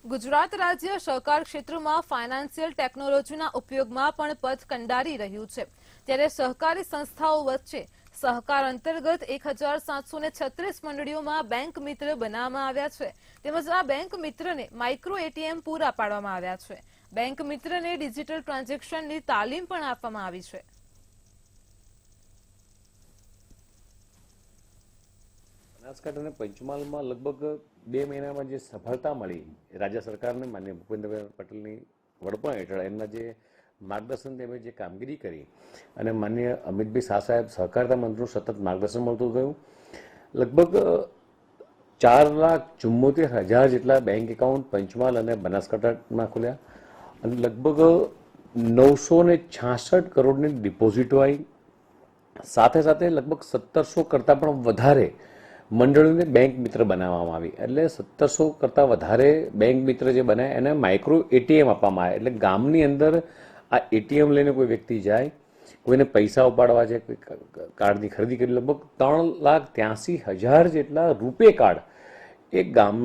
ગુજરાત રાજ્ય સહકાર ક્ષેત્રમાં ફાઇનાન્શિયલ ટેકનોલોજીના ઉપયોગમાં પણ પદ કંડારી રહ્યું છે, ત્યારે સહકારી સંસ્થાઓ વચ્ચે સહકાર અંતર્ગત 1736 મંડળીઓમાં બેંક મિત્ર બનાવવામાં આવ્યા છે, તેમજ આ બેંક મિત્રને માઇક્રો એટીએમ પૂરા પાડવામાં આવ્યા છે. બેંક મિત્રને ડિજિટલ ટ્રાન્ઝેક્શનની તાલીમ પણ આપવામાં આવી છે. બનાસકાંઠા અને પંચમહાલમાં લગભગ 2 મહિનામાં જે સફળતા મળી રાજ્ય સરકારને માન્ય ભૂપેન્દ્રભાઈ પટેલની વડપણ હેઠળ એમના જે માર્ગદર્શન તેમજ જે કામગીરી કરી અને માન્ય અમિતભાઈ શાહ સાહેબ સહકારિતા મંત્રીનું સતત માર્ગદર્શન મળતું ગયું. લગભગ 4,74,000 જેટલા બેંક એકાઉન્ટ પંચમહાલ અને બનાસકાંઠામાં ખુલ્યા અને લગભગ 966 કરોડની ડિપોઝિટો આવી. સાથે સાથે લગભગ 1700 કરતાં પણ વધારે મંડળીઓને બેંક મિત્ર બનાવવામાં આવી. એટલે 1700 કરતાં વધારે બેંક મિત્ર જે બનાવે એને માઇક્રો એટીએમ આપવામાં આવે. એટલે ગામની અંદર આ એટીએમ લઈને કોઈ વ્યક્તિ જાય, કોઈને પૈસા ઉપાડવા છે, કાર્ડની ખરીદી કરી, લગભગ 3,83,000 જેટલા રૂપે કાર્ડ એક ગામ